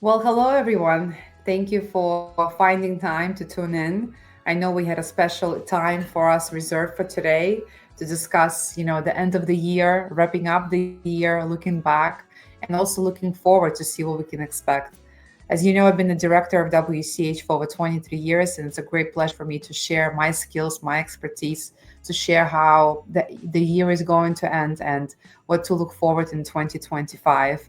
Well, hello everyone. Thank you for finding time to tune in. I know we had a special time for us reserved for today to discuss, the end of the year, wrapping up the year, looking back, and also looking forward to see what we can expect. As you know, I've been the director of WCH for over 23 years, and it's a great pleasure for me to share my skills, my expertise, to share how the year is going to end and what to look forward in 2025.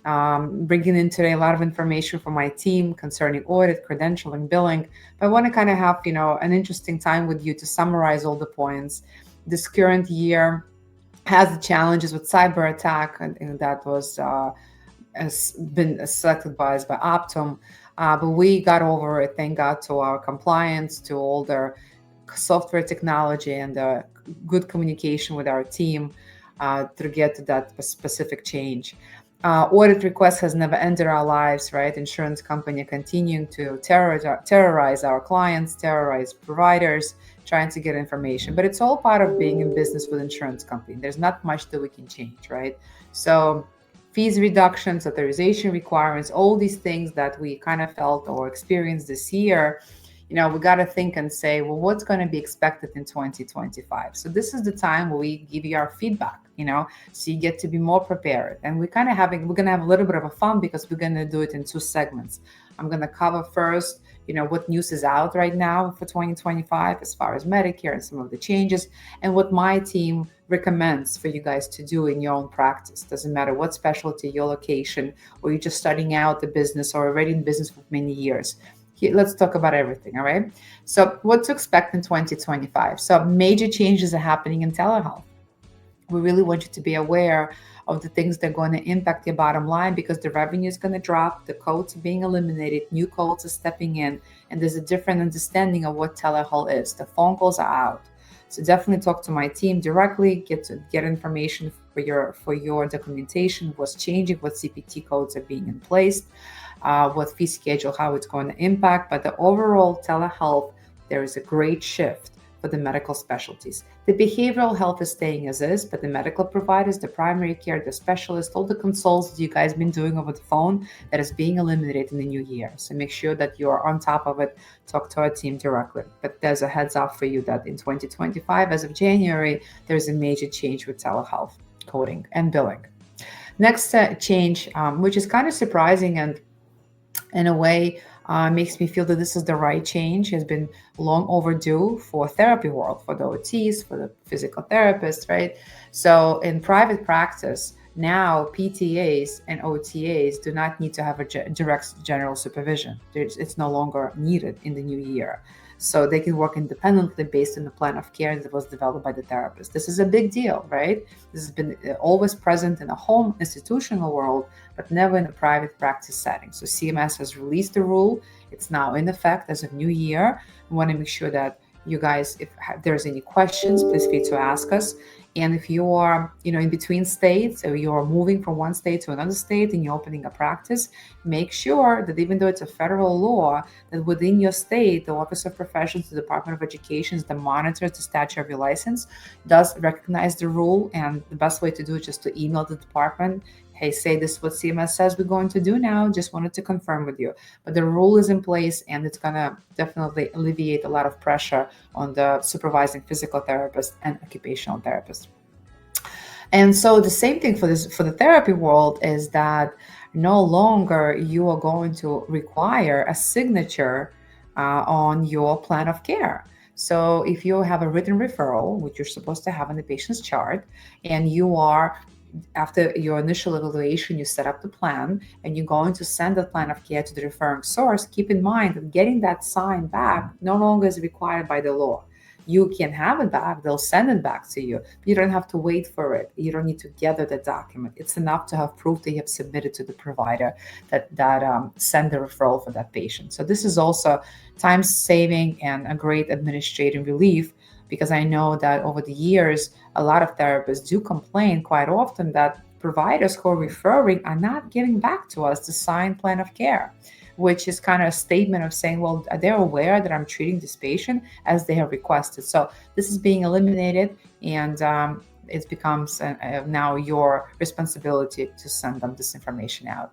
Bringing in today a lot of information from my team concerning audit, credentialing, billing. But I want to kind of have, an interesting time with you to summarize all the points. This current year has the challenges with cyber attack, and that was has been selected by us by Optum. But we got over it, thank God, to our compliance, to all the software technology and the good communication with our team to get to that specific change. Audit request has never ended our lives, right? Insurance company continuing to terrorize our clients, terrorize providers, trying to get information. But it's all part of being in business with insurance company. There's not much that we can change, right? So fees reductions, authorization requirements, all these things that we kind of felt or experienced this year, we got to think and say, well, what's going to be expected in 2025? So this is the time where we give you our feedback, so you get to be more prepared. And we're going to have a little bit of a fun because we're going to do it in two segments. I'm going to cover first, what news is out right now for 2025 as far as Medicare and some of the changes, and what my team recommends for you guys to do in your own practice. Doesn't matter what specialty, your location, or you're just starting out the business or already in business for many years. Let's talk about everything, all right? So what to expect in 2025? So major changes are happening in telehealth. We really want you to be aware of the things that are going to impact your bottom line because the revenue is going to drop, the codes are being eliminated, new codes are stepping in, and there's a different understanding of what telehealth is. The phone calls are out. So definitely talk to my team directly, get information for your documentation, what's changing, what CPT codes are being in place, what fee schedule, how it's going to impact. But the overall telehealth, there is a great shift for the medical specialties. The behavioral health is staying as is, but the medical providers, the primary care, the specialists, all the consults that you guys been doing over the phone, that is being eliminated in the new year. So make sure that you are on top of it. Talk to our team directly. But there's a heads up for you that in 2025, as of January, there's a major change with telehealth coding and billing. Next change, which is kind of surprising and in a way makes me feel that this is the right change, has been long overdue for therapy world, for the OTs, for the physical therapists, right? So in private practice now, PTAs and OTAs do not need to have a direct general supervision. It's no longer needed in the new year. So they can work independently based on the plan of care that was developed by the therapist. This is a big deal, right? This has been always present in a home institutional world, but never in a private practice setting. So CMS has released the rule. It's now in effect as of new year. We want to make sure that you guys, if there's any questions, please feel free to ask us. And if you are, in between states, or you're moving from one state to another state and you're opening a practice, make sure that even though it's a federal law, that within your state, the Office of Professions, the Department of Education, that monitors the statute of your license, does recognize the rule. And the best way to do it is just to email the department. Hey, say this is what CMS says we're going to do now. Just wanted to confirm with you. But the rule is in place and it's going to definitely alleviate a lot of pressure on the supervising physical therapist and occupational therapist. And so the same thing for the therapy world is that no longer you are going to require a signature on your plan of care. So if you have a written referral, which you're supposed to have on the patient's chart, and you are after your initial evaluation, you set up the plan and you're going to send the plan of care to the referring source, keep in mind that getting that sign back no longer is required by the law. You can have it back, they'll send it back to you. You don't have to wait for it. You don't need to gather the document. It's enough to have proof that you have submitted to the provider that send the referral for that patient. So this is also time saving and a great administrative relief, because I know that over the years, a lot of therapists do complain quite often that providers who are referring are not getting back to us the signed plan of care, which is kind of a statement of saying, well, they're aware that I'm treating this patient as they have requested. So this is being eliminated, and it becomes now your responsibility to send them this information out.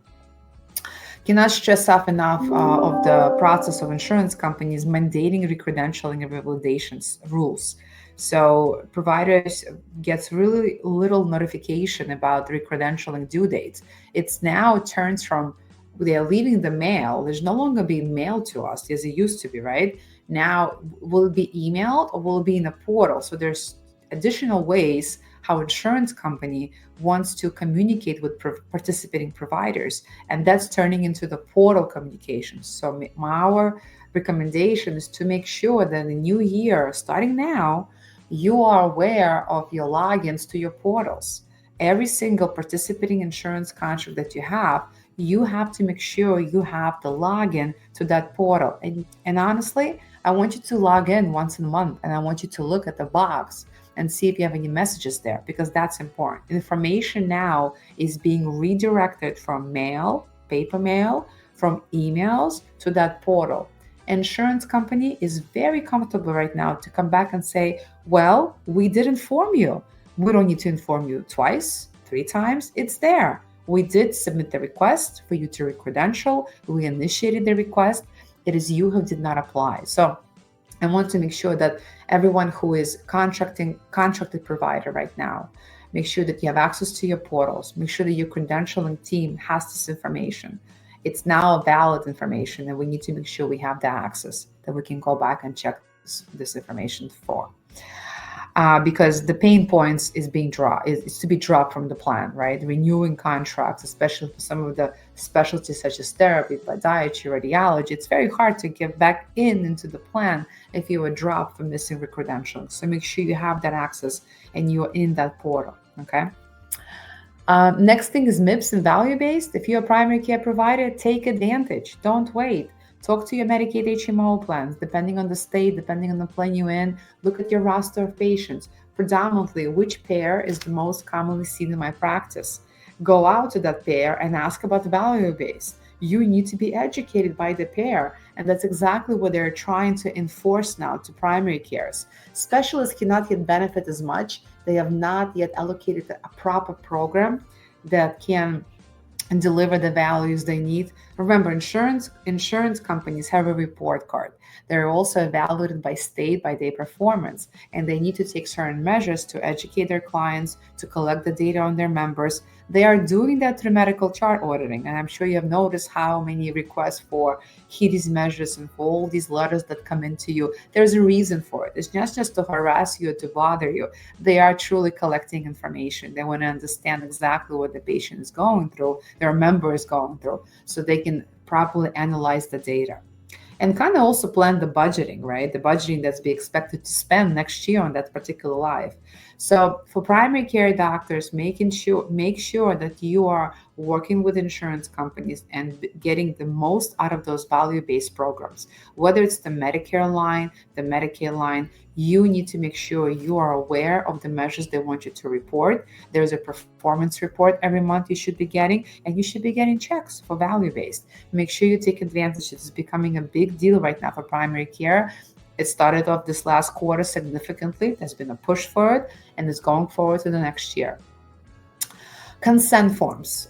Cannot stress off enough of the process of insurance companies mandating recredentialing and revalidations rules. So providers gets really little notification about recredentialing due dates. It's now turns from they are leaving the mail. There's no longer being mailed to us as it used to be, right? Now, will it be emailed or will it be in a portal? So there's additional ways how insurance company wants to communicate with participating providers, and that's turning into the portal communications. So our recommendation is to make sure that in the new year, starting now, you are aware of your logins to your portals. Every single participating insurance contract that you have to make sure you have the login to that portal. And honestly, I want you to log in once a month, and I want you to look at the box and see if you have any messages there, because that's important. Information now is being redirected from mail, paper mail, from emails to that portal. Insurance company is very comfortable right now to come back and say, well, we did inform you. We don't need to inform you twice, 3 times. It's there. We did submit the request for you to recredential. We initiated the request. It is you who did not apply. So I want to make sure that everyone who is contracted provider right now, make sure that you have access to your portals. Make sure that your credentialing team has this information. It's now valid information, and we need to make sure we have the access that we can go back and check this information for. Because the pain points is to be dropped from the plan, right? Renewing contracts, especially for some of the specialties such as therapy, podiatry, radiology, it's very hard to get back into the plan if you were dropped for missing recredentialing. So make sure you have that access and you're in that portal, okay? Next thing is MIPS and value-based. If you're a primary care provider, take advantage. Don't wait. Talk to your Medicaid HMO plans, depending on the state, depending on the plan you're in. Look at your roster of patients. Predominantly, which pair is the most commonly seen in my practice? Go out to that pair and ask about the value-based. You need to be educated by the pair, and that's exactly what they're trying to enforce now to primary cares. Specialists cannot yet benefit as much. They have not yet allocated a proper program that can deliver the values they need. Remember, insurance companies have a report card. They're also evaluated by state by their performance, and they need to take certain measures to educate their clients, to collect the data on their members. They are doing that through medical chart auditing, and I'm sure you have noticed how many requests for HEDIS measures and for all these letters that come into you. There's a reason for it. It's not just to harass you or to bother you. They are truly collecting information. They want to understand exactly what the patient is going through, their member is going through, so they can properly analyze the data. And kind of also plan the budgeting, right? The budgeting that's be expected to spend next year on that particular life. So for primary care doctors, make sure that you are working with insurance companies and getting the most out of those value-based programs. Whether it's the Medicare line, the Medicaid line, you need to make sure you are aware of the measures they want you to report. There's a performance report every month you should be getting, and you should be getting checks for value-based. Make sure you take advantage. It's becoming a big deal right now for primary care. It started off this last quarter significantly. There's been a push for it, and it's going forward to the next year. Consent forms.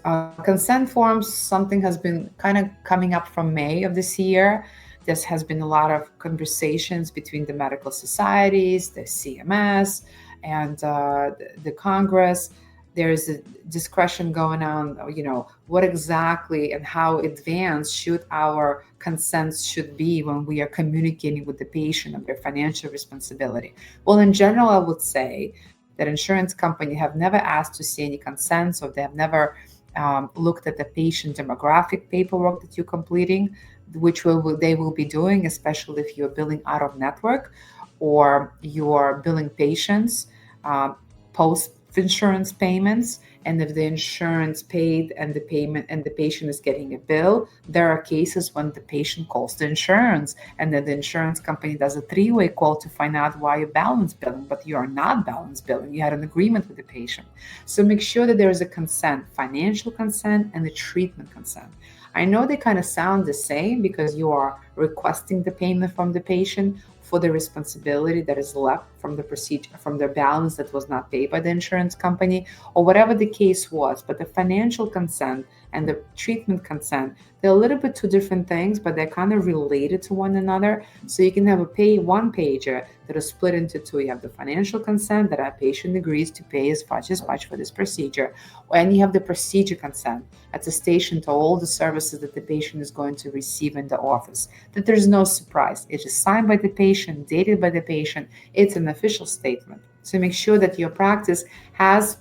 Something has been kind of coming up from May of this year. There has been a lot of conversations between the medical societies, the CMS, and the Congress. There's a discussion going on, what exactly and how advanced should our consents should be when we are communicating with the patient of their financial responsibility. Well, in general, I would say that insurance companies have never asked to see any consents, or they have never looked at the patient demographic paperwork that you're completing, which they will be doing, especially if you're billing out of network or you're billing patients post insurance payments. And if the insurance paid and the patient is getting a bill, there are cases when the patient calls the insurance, and then the insurance company does a 3-way call to find out why you're balance billing, but you are not balance billing. You had an agreement with the patient. So make sure that there is a consent, financial consent and the treatment consent. I know they kind of sound the same because you are requesting the payment from the patient for the responsibility that is left from the procedure, from their balance that was not paid by the insurance company, or whatever the case was. But the financial consent and the treatment consent. They're a little bit two different things, but they're kind of related to one another. So you can have a one pager that is split into two. You have the financial consent that our patient agrees to pay as much for this procedure, and you have the procedure consent, attestation to all the services that the patient is going to receive in the office, that there's no surprise. It is signed by the patient, dated by the patient. It's an official statement. So make sure that your practice has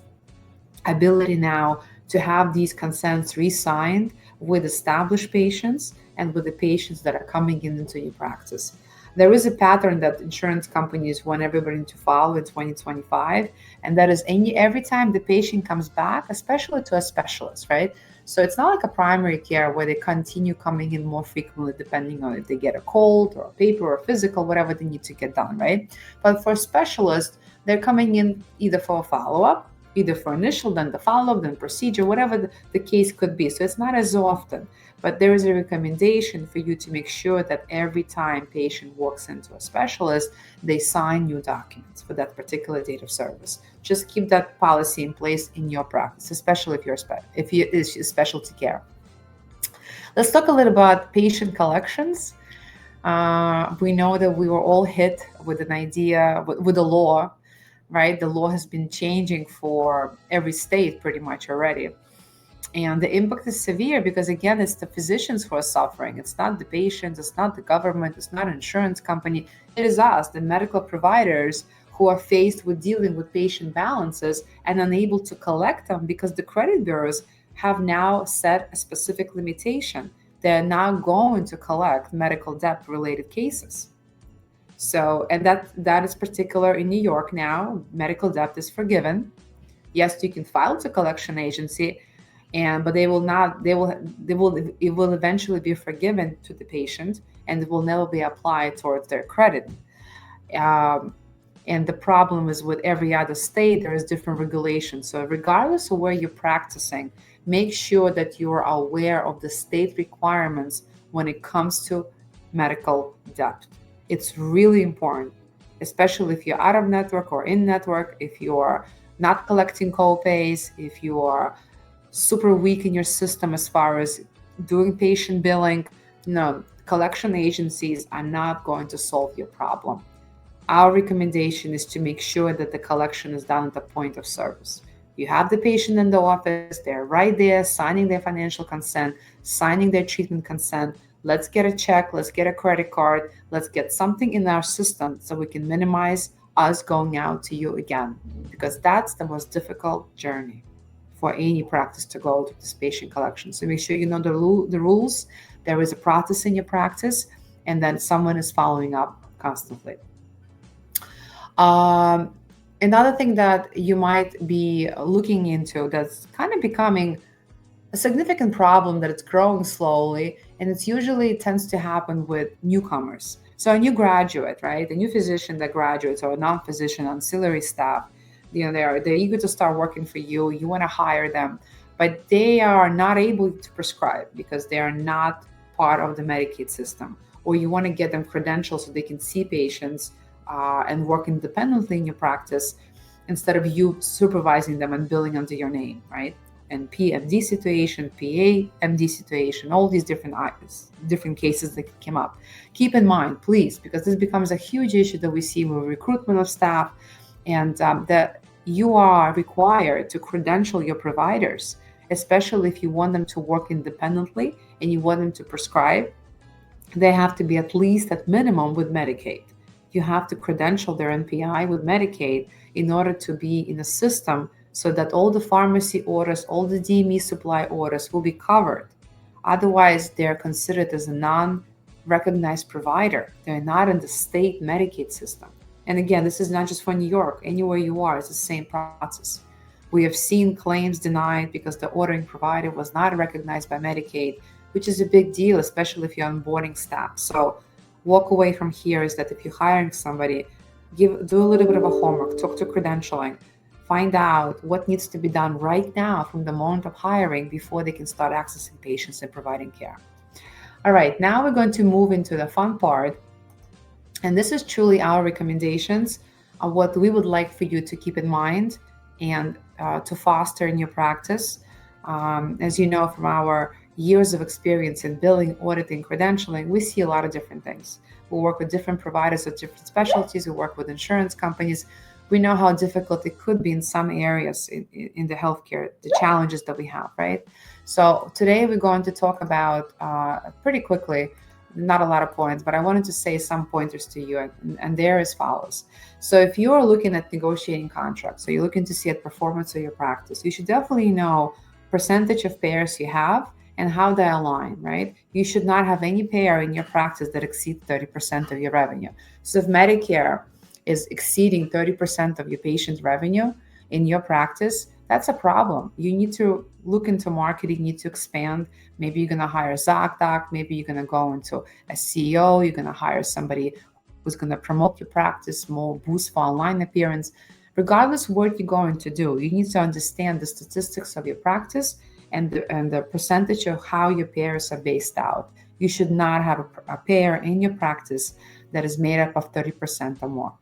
ability now to have these consents re-signed with established patients and with the patients that are coming into your practice. There is a pattern that insurance companies want everybody to follow in 2025, and that is every time the patient comes back, especially to a specialist, right? So it's not like a primary care where they continue coming in more frequently depending on if they get a cold or a paper or a physical, whatever they need to get done, right? But for specialists, they're coming in either for a follow-up, either for initial, then the follow-up, then procedure, whatever the case could be. So it's not as often, but there is a recommendation for you to make sure that every time patient walks into a specialist, they sign new documents for that particular date of service. Just keep that policy in place in your practice, especially if it's specialty care. Let's talk a little about patient collections. We know that we were all hit with an idea, with the law, right? The law has been changing for every state pretty much already. And the impact is severe because, again, it's the physicians who are suffering. It's not the patients, it's not the government, it's not an insurance company. It is us, the medical providers, who are faced with dealing with patient balances and unable to collect them because the credit bureaus have now set a specific limitation. They're now going to collect medical debt related cases. So, and that is particular in New York now. Medical debt is forgiven. Yes, you can file to collection agency, but it will eventually be forgiven to the patient, and it will never be applied towards their credit. And the problem is with every other state, there is different regulations. So regardless of where you're practicing, make sure that you are aware of the state requirements when it comes to medical debt. It's really important, especially if you're out of network or in network, if you are not collecting co-pays, if you are super weak in your system as far as doing patient billing. No, collection agencies are not going to solve your problem. Our recommendation is to make sure that the collection is done at the point of service. You have the patient in the office, they're right there signing their financial consent, signing their treatment consent. Let's get a check, let's get a credit card, let's get something in our system so we can minimize us going out to you again, because that's the most difficult journey for any practice to go to this patient collection. So make sure you know the rules, there is a process in your practice, and then someone is following up constantly. Another thing that you might be looking into that's kind of becoming a significant problem, that it's growing slowly, and it's usually tends to happen with newcomers. So a new graduate, right? A new physician that graduates, or a non-physician ancillary staff, they're eager to start working for you. You want to hire them, but they are not able to prescribe because they are not part of the Medicaid system. Or you want to get them credentials so they can see patients and work independently in your practice instead of you supervising them and billing under your name, right? And PMD situation, PAMD situation, all these different cases that came up. Keep in mind, please, because this becomes a huge issue that we see with recruitment of staff, and that you are required to credential your providers, especially if you want them to work independently and you want them to prescribe. They have to be at least at minimum with Medicaid. You have to credential their NPI with Medicaid in order to be in a system so that all the pharmacy orders, all the DME supply orders will be covered. Otherwise, they're considered as a non-recognized provider. They're not in the state Medicaid system. And again, this is not just for New York. Anywhere you are, it's the same process. We have seen claims denied because the ordering provider was not recognized by Medicaid, which is a big deal, especially if you're onboarding staff. So walk away from here is that if you're hiring somebody, do a little bit of a homework, talk to credentialing, find out what needs to be done right now from the moment of hiring before they can start accessing patients and providing care. All right, now we're going to move into the fun part. And this is truly our recommendations of what we would like for you to keep in mind and to foster in your practice. As you know from our years of experience in billing, auditing, credentialing, we see a lot of different things. We work with different providers of different specialties. We work with insurance companies. We know how difficult it could be in some areas in the healthcare, the challenges that we have, right? So today we're going to talk about pretty quickly, not a lot of points, but I wanted to say some pointers to you, and they're as follows. So if you are looking at negotiating contracts, so you're looking to see at performance of your practice, you should definitely know percentage of payers you have and how they align, right? You should not have any payer in your practice that exceeds 30% of your revenue. So if Medicare is exceeding 30% of your patient revenue in your practice, that's a problem. You need to look into marketing, you need to expand. Maybe you're going to hire a ZocDoc, maybe you're going to go into a CEO, you're going to hire somebody who's going to promote your practice, more boost for online appearance. Regardless what you're going to do, you need to understand the statistics of your practice and the percentage of how your payers are based out. You should not have a payer in your practice that is made up of 30% or more.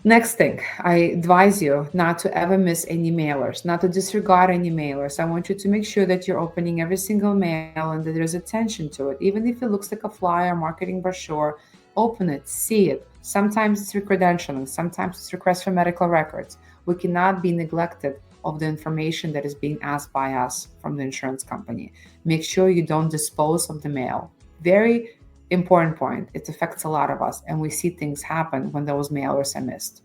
Next thing, I advise you not to ever miss any mailers, not to disregard any mailers. I want you to make sure that you're opening every single mail and that there's attention to it. Even if it looks like a flyer, marketing brochure, open it, see it. Sometimes it's recredentialing, sometimes it's requests for medical records. We cannot be neglected of the information that is being asked by us from the insurance company. Make sure you don't dispose of the mail. Very important point. It affects a lot of us, and we see things happen when those mailers are missed.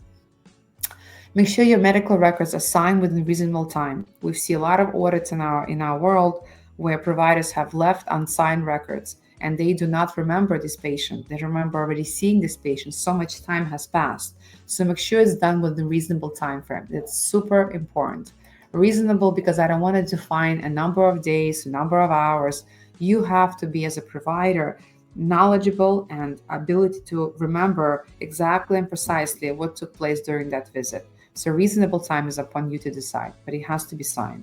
Make sure your medical records are signed within reasonable time. We see a lot of audits in our world where providers have left unsigned records and they do not remember this patient. They remember already seeing this patient. So much time has passed. So make sure it's done within a reasonable time frame. It's super important. Reasonable because I don't want to define a number of days, a number of hours. You have to be, as a provider, knowledgeable and ability to remember exactly and precisely what took place during that visit. So reasonable time is upon you to decide, but it has to be signed.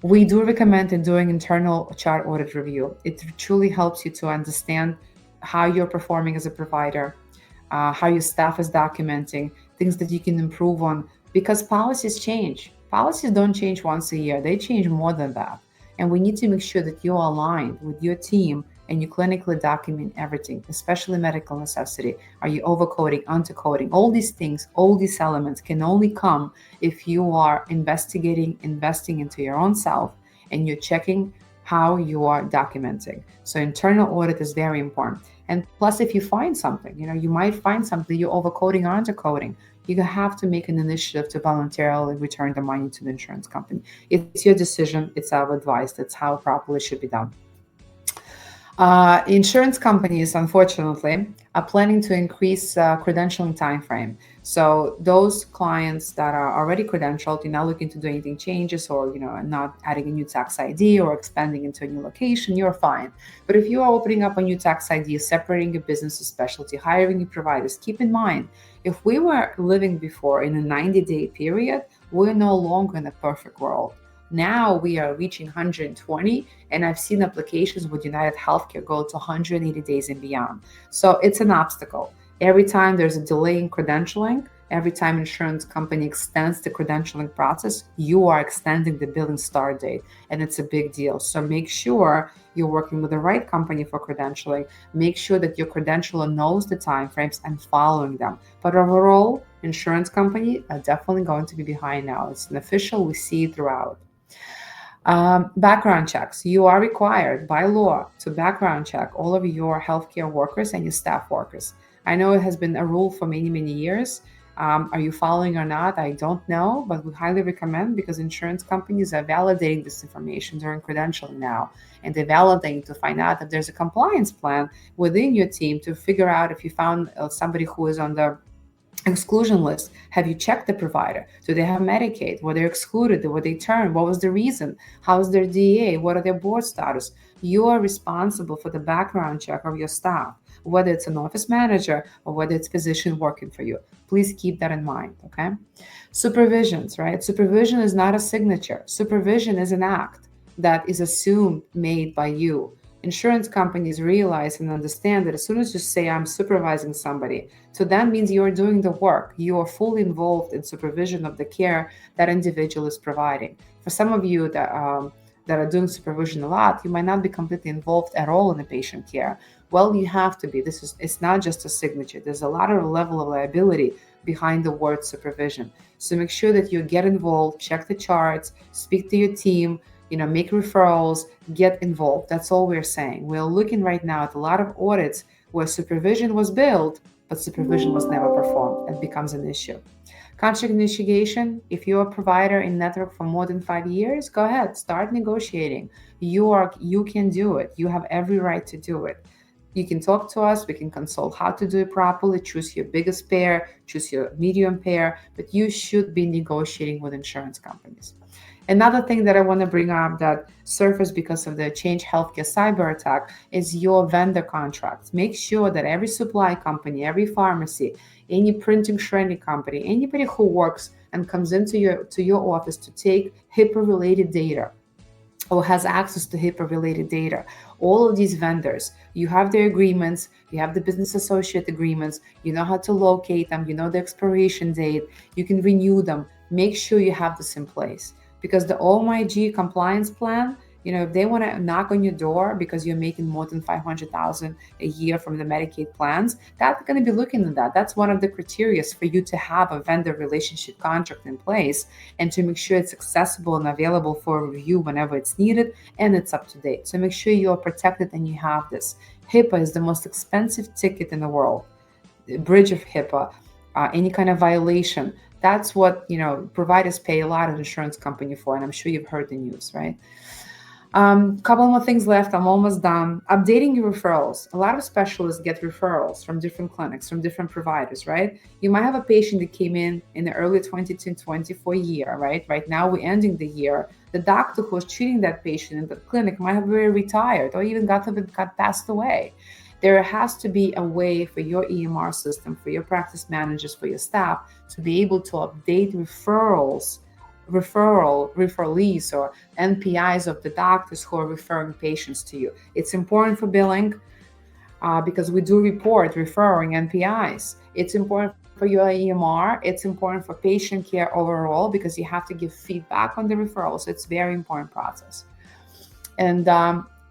We do recommend in doing internal chart audit review. It truly helps you to understand how you're performing as a provider, how your staff is documenting, things that you can improve on, because policies change. Policies don't change once a year, they change more than that. And we need to make sure that you're aligned with your team and you clinically document everything, especially medical necessity. Are you overcoding, undercoding? All these things, all these elements can only come if you are investing into your own self and you're checking how you are documenting. So internal audit is very important. And plus, if you find something, you might find something you're overcoding or undercoding, you have to make an initiative to voluntarily return the money to the insurance company. It's your decision. It's our advice. That's how it properly should be done. Insurance companies, unfortunately, are planning to increase credentialing time frame. So those clients that are already credentialed, you're not looking to do anything changes or not adding a new tax ID or expanding into a new location, you're fine. But if you are opening up a new tax ID, separating your business to specialty, hiring new providers, keep in mind, if we were living before in a 90-day period, we're no longer in a perfect world. Now we are reaching 120, and I've seen applications with United Healthcare go to 180 days and beyond. So it's an obstacle. Every time there's a delay in credentialing, every time insurance company extends the credentialing process, you are extending the billing start date, and it's a big deal. So make sure you're working with the right company for credentialing. Make sure that your credentialer knows the timeframes and following them. But overall, insurance companies are definitely going to be behind now. It's an official, we see it throughout. Background checks. You are required by law to background check all of your healthcare workers and your staff workers. I know it has been a rule for many, many years. Are you following or not? I don't know, but we highly recommend, because insurance companies are validating this information during credentialing now. And they're validating to find out if there's a compliance plan within your team to figure out if you found somebody who is on the exclusion list. Have you checked the provider? Do they have Medicaid? Were they excluded? Were they turned? What was the reason? How is their DEA? What are their board status? You are responsible for the background check of your staff, whether it's an office manager or whether it's physician working for you. Please keep that in mind, okay? Supervisions, right? Supervision is not a signature. Supervision is an act that is assumed made by you. Insurance companies realize and understand that as soon as you say, I'm supervising somebody, so that means you're doing the work. You are fully involved in supervision of the care that individual is providing. For some of you that are doing supervision a lot, you might not be completely involved at all in the patient care. Well, you have to be. It's not just a signature. There's a lot of level of liability behind the word supervision. So make sure that you get involved, check the charts, speak to your team, make referrals, get involved. That's all we're saying. We're looking right now at a lot of audits where supervision was billed, but supervision was never performed. It becomes an issue. Contract initiation, if you're a provider in network for more than 5 years, go ahead, start negotiating. You can do it. You have every right to do it. You can talk to us, we can consult how to do it properly, choose your biggest pair, choose your medium pair, but you should be negotiating with insurance companies. Another thing that I want to bring up that surfaced because of the Change Healthcare cyber attack is your vendor contracts. Make sure that every supply company, every pharmacy, any printing shredding company, anybody who works and comes into your office to take HIPAA-related data or has access to HIPAA-related data, all of these vendors, you have their agreements, you have the business associate agreements, you know how to locate them, you know the expiration date, you can renew them. Make sure you have this in place. Because the OMIG compliance plan, if they want to knock on your door because you're making more than $500,000 a year from the Medicaid plans, that's going to be looking at that. That's one of the criteria for you to have a vendor relationship contract in place and to make sure it's accessible and available for review whenever it's needed and it's up to date. So make sure you're protected and you have this. HIPAA is the most expensive ticket in the world. The bridge of HIPAA, any kind of violation. That's what providers pay a lot of insurance company for, and I'm sure you've heard the news, right? Couple more things left. I'm almost done. Updating your referrals. A lot of specialists get referrals from different clinics, from different providers, right? You might have a patient that came in the early 2024 year, right? Right now we're ending the year. The doctor who was treating that patient in the clinic might have already retired or even got passed away. There has to be a way for your EMR system, for your practice managers, for your staff to be able to update referralees or NPIs of the doctors who are referring patients to you. It's important for billing because we do report referring NPIs. It's important for your EMR. It's important for patient care overall because you have to give feedback on the referrals. It's a very important process. And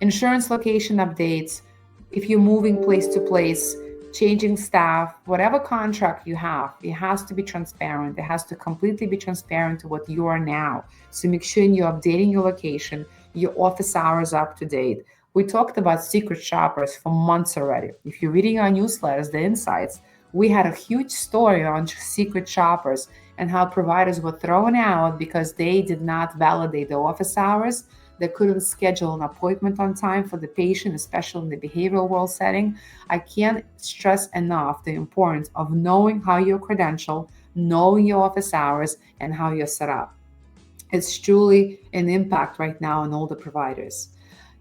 insurance location updates. If you're moving place to place, changing staff, whatever contract you have, it has to be transparent. It has to completely be transparent to what you are now. So make sure you're updating your location, your office hours up to date. We talked about secret shoppers for months already. If you're reading our newsletters, the insights, we had a huge story on secret shoppers and how providers were thrown out because they did not validate the office hours. They couldn't schedule an appointment on time for the patient, especially in the behavioral world setting. I can't stress enough the importance of knowing how you're credentialed, knowing your office hours, and how you're set up. It's truly an impact right now on all the providers.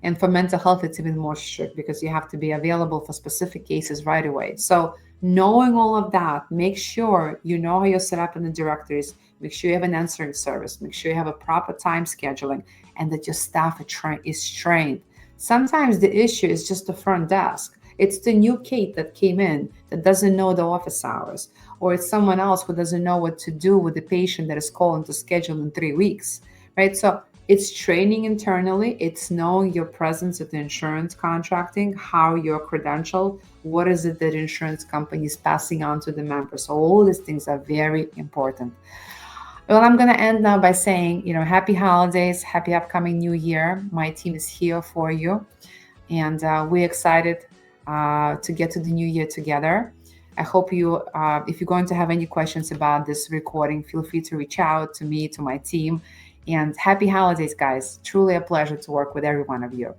And for mental health, it's even more strict because you have to be available for specific cases right away. So knowing all of that, make sure you know how you're set up in the directories, make sure you have an answering service, make sure you have a proper time scheduling, and that your staff is trained. Sometimes the issue is just the front desk. It's the new Kate that came in that doesn't know the office hours, or it's someone else who doesn't know what to do with the patient that is calling to schedule in 3 weeks, right? So it's training internally. It's knowing your presence at the insurance contracting, how you're credentialed, what is it that insurance company is passing on to the members. So all these things are very important. Well, I'm going to end now by saying, happy holidays, happy upcoming new year. My team is here for you. And we're excited to get to the new year together. I hope if you're going to have any questions about this recording, feel free to reach out to me, to my team. And happy holidays, guys. Truly a pleasure to work with every one of you.